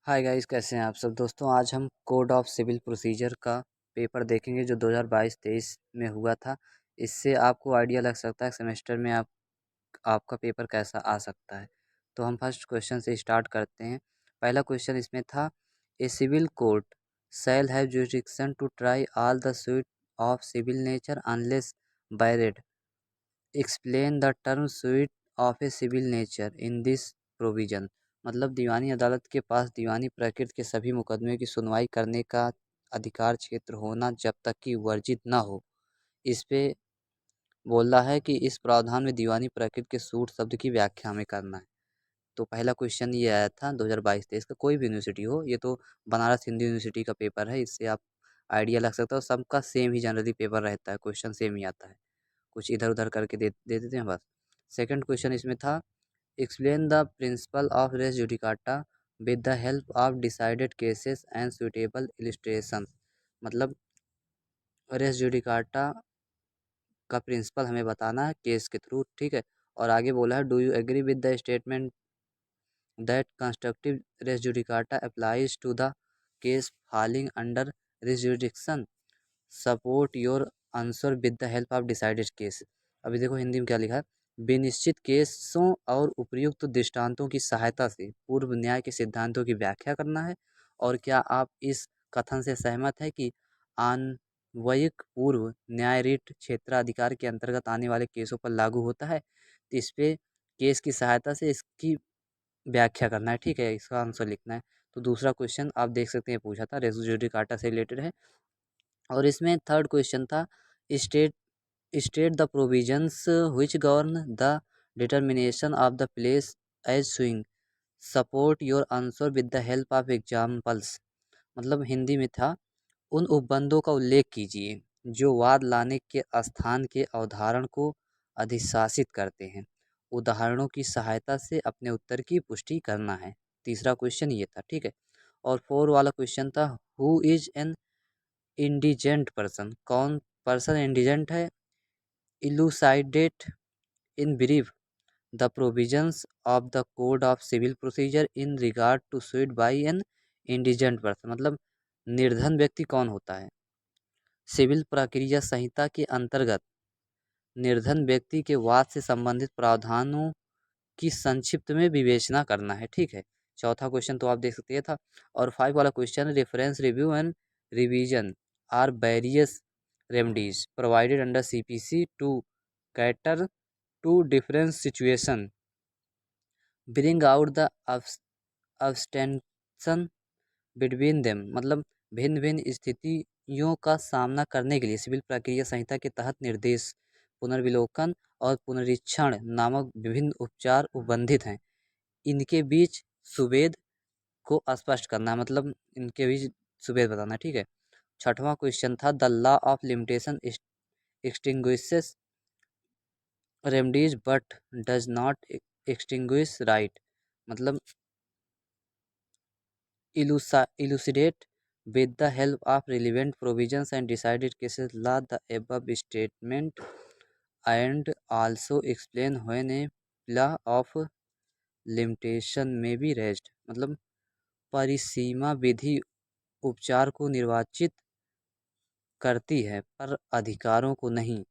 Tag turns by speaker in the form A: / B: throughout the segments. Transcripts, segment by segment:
A: Hi guys, कैसे हैं आप सब दोस्तों। आज हम कोड ऑफ सिविल प्रोसीजर का पेपर देखेंगे जो 2022-23 में हुआ था। इससे आपको आइडिया लग सकता है सेमेस्टर में आपका पेपर कैसा आ सकता है। तो हम फर्स्ट क्वेश्चन से स्टार्ट करते हैं। पहला क्वेश्चन इसमें था, a civil court shall have jurisdiction to try all the suit of civil nature unless barred. Explain the term suit of a civil nature in this provision. मतलब दीवानी अदालत के पास दीवानी प्रकृति के सभी मुकदमे की सुनवाई करने का अधिकार क्षेत्र होना जब तक कि वर्जित न हो। इस पे बोल रहा है कि इस प्रावधान में दीवानी प्रकृति के सूट शब्द की व्याख्या हमें करना है। तो पहला क्वेश्चन ये आया था 2022-23 का, कोई भी यूनिवर्सिटी हो, ये तो बनारस हिंदू यूनिवर्सिटी का पेपर है। इससे आप आइडिया लग सकता है। सबका सेम ही जनरली पेपर रहता है, क्वेश्चन सेम ही आता है, कुछ इधर उधर करके दे देते हैं बस। सेकंड क्वेश्चन इसमें था, explain the principle of res judicata with the help of decided cases and suitable illustration. मतलब रेस जुडिकाटा का प्रिंसिपल हमें बताना है केस के थ्रू, ठीक है। और आगे बोला है, do you agree with the statement that constructive res judicata applies to the case falling under res jurisdiction. Support your answer with the help of decided case. अभी देखो हिंदी में क्या लिखा है, विनिश्चित केसों और उपयुक्त दृष्टांतों की सहायता से पूर्व न्याय के सिद्धांतों की व्याख्या करना है। और क्या आप इस कथन से सहमत है कि अन्वयिक पूर्व न्याय रीट क्षेत्राधिकार के अंतर्गत आने वाले केसों पर लागू होता है। तो इस पे केस की सहायता से इसकी व्याख्या करना है, ठीक है, इसका आंसर लिखना है। तो दूसरा क्वेश्चन आप देख सकते हैं पूछा था, रेस जुडिकाटा से रिलेटेड है। और इसमें थर्ड क्वेश्चन था, state state the provisions which govern the determination of the place as swing. Support your answer with the help of examples. मतलब हिंदी में था, उन उपबंधों का उल्लेख कीजिए जो वाद लाने के स्थान के अवधारण को अधिशासित करते हैं। उदाहरणों की सहायता से अपने उत्तर की पुष्टि करना है। तीसरा क्वेश्चन ये था, ठीक है। और फोर वाला क्वेश्चन था, who is an indigent person. कौन पर्सन इंडिजेंट है। Elucidate in brief the provisions of the code of civil procedure in regard to suit by an indigent person. मतलब निर्धन व्यक्ति कौन होता है। सिविल प्रक्रिया संहिता के अंतर्गत निर्धन व्यक्ति के वाद से संबंधित प्रावधानों की संक्षिप्त में विवेचना करना है, ठीक है। चौथा क्वेश्चन तो आप देख सकते हैं था। और फाइव वाला question, reference review and revision are various remedies provided under CPC to cater to different situation, bring out the abstention between them. मतलब भिन्न भिन्न स्थितियों का सामना करने के लिए सिविल प्रक्रिया संहिता के तहत निर्देश, पुनर्विलोकन और पुनरीक्षण नामक विभिन्न उपचार उपबंधित हैं। इनके बीच सुवेद को स्पष्ट करना है। मतलब इनके बीच सुवेद बताना है, ठीक है। छठवां क्वेश्चन था, the law of limitation extinguishes remedies but does not extinguish right. मतलब elucidate with the help of relevant provisions and decided cases law the above statement and also explain when a law of limitation may be raised। मतलब परिसीमा विधि उपचार को निर्वाचित करती है पर अधिकारों को नहीं।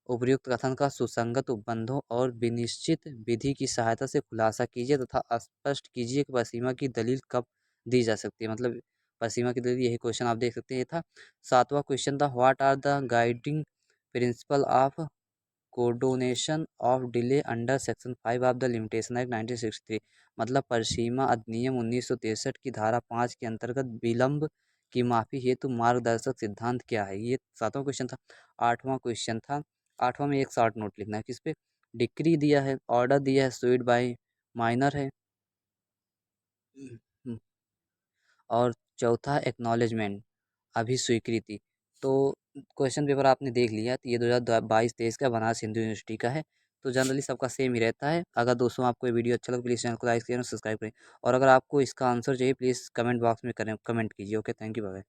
A: उपर्युक्त कथन का सुसंगत उपबंधों और विनिश्चित विधि की सहायता से खुलासा कीजिए तथा स्पष्ट कीजिए कि परिसीमा की दलील कब दी जा सकती है। मतलब परिसीमा की दलील, यही क्वेश्चन आप देख सकते हैं, ये था। सातवां क्वेश्चन था, what are the guiding principle of condonation of delay under section 5 of the limitation act 1963। मतलब परिसीमा अधिनियम 1963 की धारा 5 के अंतर्गत विलंब की माफी हेतु मार्गदर्शक सिद्धांत क्या है। ये सातवां क्वेश्चन था। आठवां क्वेश्चन था, आठवां में एक शॉर्ट नोट लिखना है, किस पे, डिक्री दिया है, ऑर्डर दिया है, सुइड बाय माइनर है। और चौथा एक्नॉलेजमेंट, अभिस्वीकृति। तो क्वेश्चन पेपर आपने देख लिया, तो ये 2022-23 का बनारस हिंदू यूनिवर्सिटी का है। तो जनरली सबका सेम ही रहता है। अगर दोस्तों आपको ये वीडियो अच्छा लगे प्लीज़ चैनल को लाइक करें और सब्सक्राइब करें। और अगर आपको इसका आंसर चाहिए प्लीज़ कमेंट बॉक्स में करें, कमेंट कीजिए। Okay, thank you, bye.